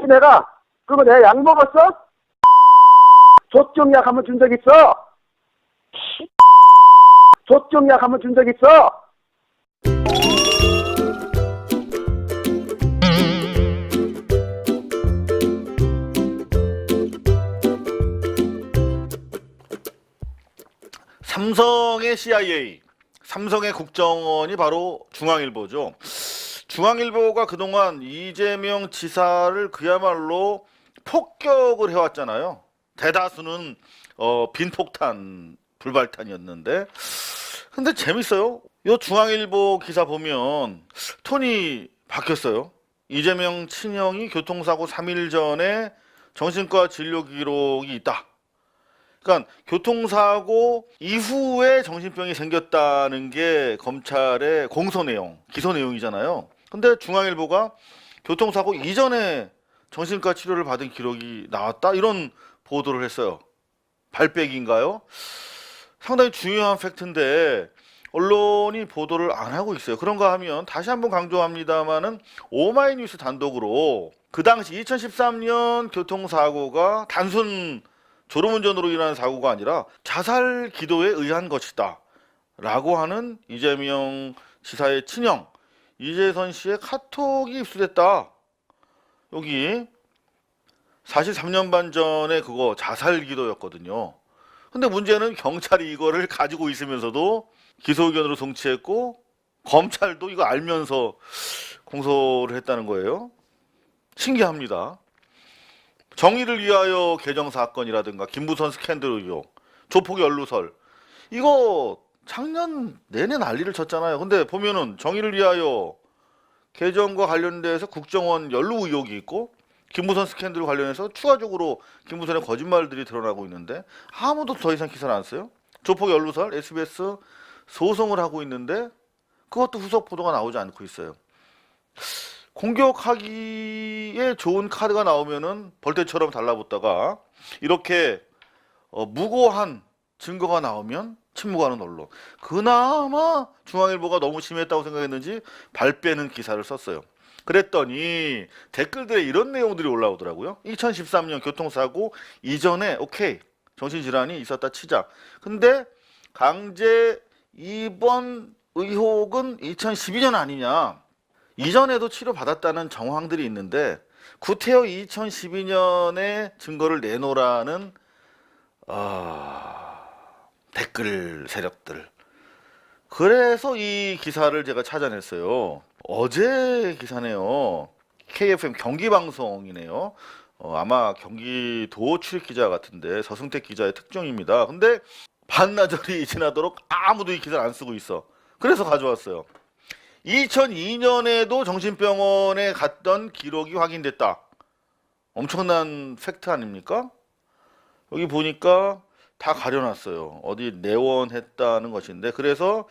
내가. 그거 내가 약 먹었어? 조증약 한번 준 적 있어? 조증약 한번 준 적 있어? 삼성의 CIA, 삼성의 국정원이 바로 중앙일보죠. 중앙일보가 그동안 이재명 지사를 그야말로 폭격을 해왔잖아요. 대다수는 빈폭탄, 불발탄이었는데, 근데 재밌어요. 이 중앙일보 기사 보면 톤이 바뀌었어요. 이재명 친형이 교통사고 3일 전에 정신과 진료 기록이 있다. 그러니까 교통사고 이후에 정신병이 생겼다는 게 검찰의 공소 내용, 기소 내용이잖아요. 근데 중앙일보가 교통사고 이전에 정신과 치료를 받은 기록이 나왔다? 이런 보도를 했어요. 발백인가요? 상당히 중요한 팩트인데 언론이 보도를 안 하고 있어요. 그런가 하면 다시 한번 강조합니다마는 오마이뉴스 단독으로 그 당시 2013년 교통사고가 단순 졸음운전으로 인한 사고가 아니라 자살 기도에 의한 것이다 라고 하는 이재명 지사의 친형 이재선 씨의 카톡이 입수됐다. 여기 사실 3년 반 전에 그거 자살 기도였거든요. 근데 문제는 경찰이 이거를 가지고 있으면서도 기소 의견으로 송치했고 검찰도 이거 알면서 공소를 했다는 거예요. 신기합니다. 정의를 위하여 개정 사건이라든가 김부선 스캔들 의혹, 조폭 연루설 이거 작년 내내 난리를 쳤잖아요. 근데 보면은 정의를 위하여 개정과 관련돼서 국정원 연루 의혹이 있고 김부선 스캔들 관련해서 추가적으로 김부선의 거짓말들이 드러나고 있는데 아무도 더 이상 기사를 안 써요. 조폭 연루설 SBS 소송을 하고 있는데 그것도 후속 보도가 나오지 않고 있어요. 공격하기에 좋은 카드가 나오면은 벌떼처럼 달라붙다가 이렇게 무고한 증거가 나오면 침묵하는 언론. 그나마 중앙일보가 너무 심했다고 생각했는지 발 빼는 기사를 썼어요. 그랬더니 댓글들에 이런 내용들이 올라오더라고요. 2013년 교통사고 이전에 오케이 정신질환이 있었다 치자. 근데 강제 입원 의혹은 2012년 아니냐. 이전에도 치료받았다는 정황들이 있는데 구태여 2012년에 증거를 내놓으라는 댓글 세력들. 그래서 이 기사를 제가 찾아냈어요. 어제 기사네요. KFM 경기방송이네요. 아마 경기도 출입 기자 같은데 서승택 기자의 특종입니다. 근데 반나절이 지나도록 아무도 이 기사를 안 쓰고 있어. 그래서 가져왔어요. 2002년에도 정신병원에 갔던 기록이 확인됐다. 엄청난 팩트 아닙니까? 여기 보니까 다 가려놨어요. 어디 내원했다는 것인데 그래서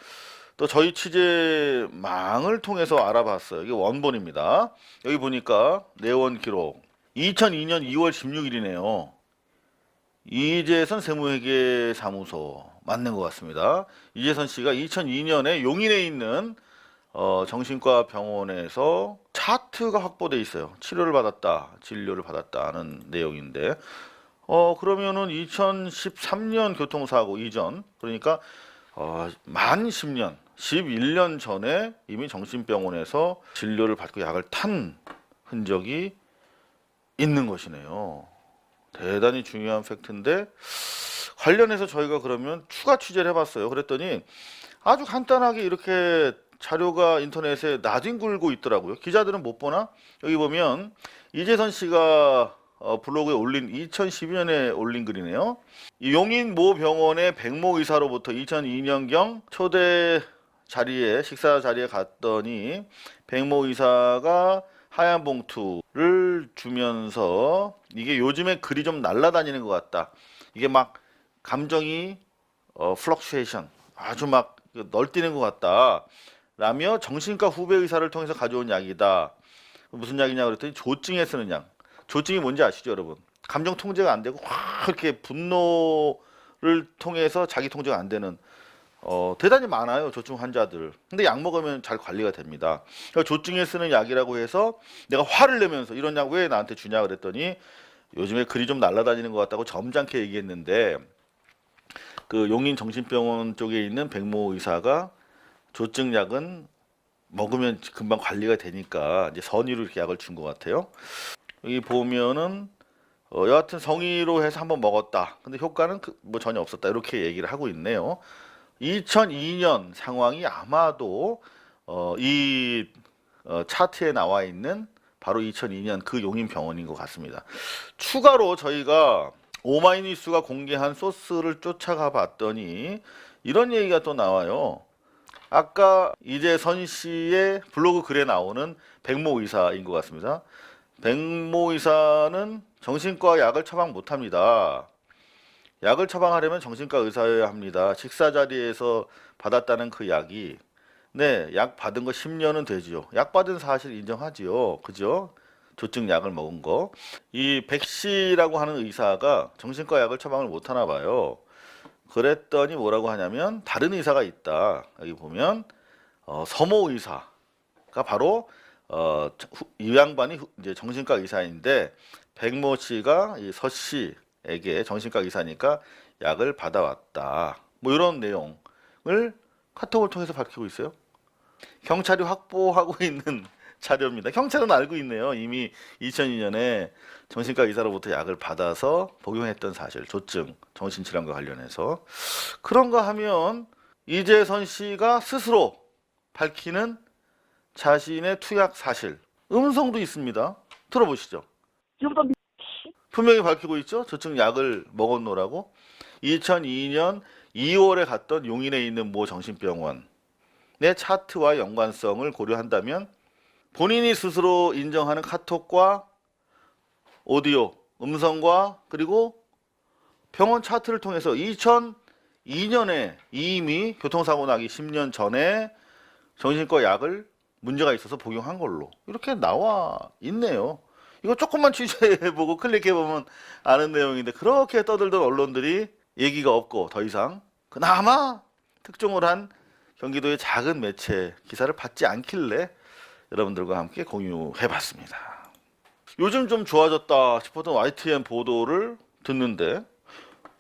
또 저희 취재망을 통해서 알아봤어요. 이게 원본입니다. 여기 보니까 내원 기록 2002년 2월 16일이네요. 이재선 세무회계사무소 맞는 것 같습니다. 이재선 씨가 2002년에 용인에 있는 정신과 병원에서 차트가 확보돼 있어요. 치료를 받았다, 진료를 받았다는 내용인데, 그러면은 2013년 교통사고 이전, 그러니까 만 10년, 11년 전에 이미 정신병원에서 진료를 받고 약을 탄 흔적이 있는 것이네요. 대단히 중요한 팩트인데 관련해서 저희가 그러면 추가 취재를 해봤어요. 그랬더니 아주 간단하게 이렇게 자료가 인터넷에 나뒹굴고 있더라고요. 기자들은 못 보나? 여기 보면 이재선 씨가 블로그에 올린 2012년에 올린 글이네요. 이 용인 모 병원의 백모 의사로부터 2002년경 초대 자리에 식사 자리에 갔더니 백모 의사가 하얀 봉투를 주면서 이게 요즘에 글이 좀 날라다니는 것 같다. 이게 막 감정이 플럭슈에이션 아주 막 널뛰는 것 같다. 라며 정신과 후배 의사를 통해서 가져온 약이다. 무슨 약이냐 그랬더니 조증에 쓰는 약. 조증이 뭔지 아시죠, 여러분? 감정 통제가 안 되고 확 이렇게 분노를 통해서 자기 통제가 안 되는 대단히 많아요. 조증 환자들. 근데 약 먹으면 잘 관리가 됩니다. 그러니까 조증에 쓰는 약이라고 해서 내가 화를 내면서 이런 약 왜 나한테 주냐 그랬더니 요즘에 글이 좀 날아다니는 것 같다고 점잖게 얘기했는데 그 용인정신병원 쪽에 있는 백모 의사가 조증 약은 먹으면 금방 관리가 되니까 이제 선의로 이렇게 약을 준 것 같아요. 여기 보면은 여하튼 성의로 해서 한번 먹었다. 근데 효과는 뭐 전혀 없었다. 이렇게 얘기를 하고 있네요. 2002년 상황이 아마도 이 차트에 나와 있는 바로 2002년 그 용인병원인 것 같습니다. 추가로 저희가 오마이뉴스가 공개한 소스를 쫓아가 봤더니 이런 얘기가 또 나와요. 아까 이재선 씨의 블로그 글에 나오는 백모 의사인 것 같습니다. 백모 의사는 정신과 약을 처방 못 합니다. 약을 처방하려면 정신과 의사여야 합니다. 식사 자리에서 받았다는 그 약이 네, 약 받은 거 10년은 되지요. 약 받은 사실 인정하지요. 그죠? 조증 약을 먹은 거. 이 백 씨라고 하는 의사가 정신과 약을 처방을 못 하나 봐요. 그랬더니 뭐라고 하냐면 다른 의사가 있다. 여기 보면 서모 의사가 바로 이 양반이 이제 정신과 의사인데 백모 씨가 이 서 씨에게 정신과 의사니까 약을 받아왔다. 뭐 이런 내용을 카톡을 통해서 밝히고 있어요. 경찰이 확보하고 있는 자료입니다. 경찰은 알고 있네요. 이미 2002년에 정신과 의사로부터 약을 받아서 복용했던 사실, 조증, 정신질환과 관련해서. 그런가 하면 이재선 씨가 스스로 밝히는 자신의 투약 사실, 음성도 있습니다. 들어보시죠. 지금부터 분명히 밝히고 있죠. 조증 약을 먹었노라고. 2002년 2월에 갔던 용인에 있는 모 정신병원의 차트와 연관성을 고려한다면 본인이 스스로 인정하는 카톡과 오디오, 음성과 그리고 병원 차트를 통해서 2002년에 이미 교통사고 나기 10년 전에 정신과 약을 문제가 있어서 복용한 걸로 이렇게 나와 있네요. 이거 조금만 취재해보고 클릭해보면 아는 내용인데 그렇게 떠들던 언론들이 얘기가 없고 더 이상 그나마 특종을 한 경기도의 작은 매체 기사를 받지 않길래 여러분들과 함께 공유해봤습니다. 요즘 좀 좋아졌다 싶었던 YTN 보도를 듣는데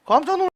깜짝 놀랐어요.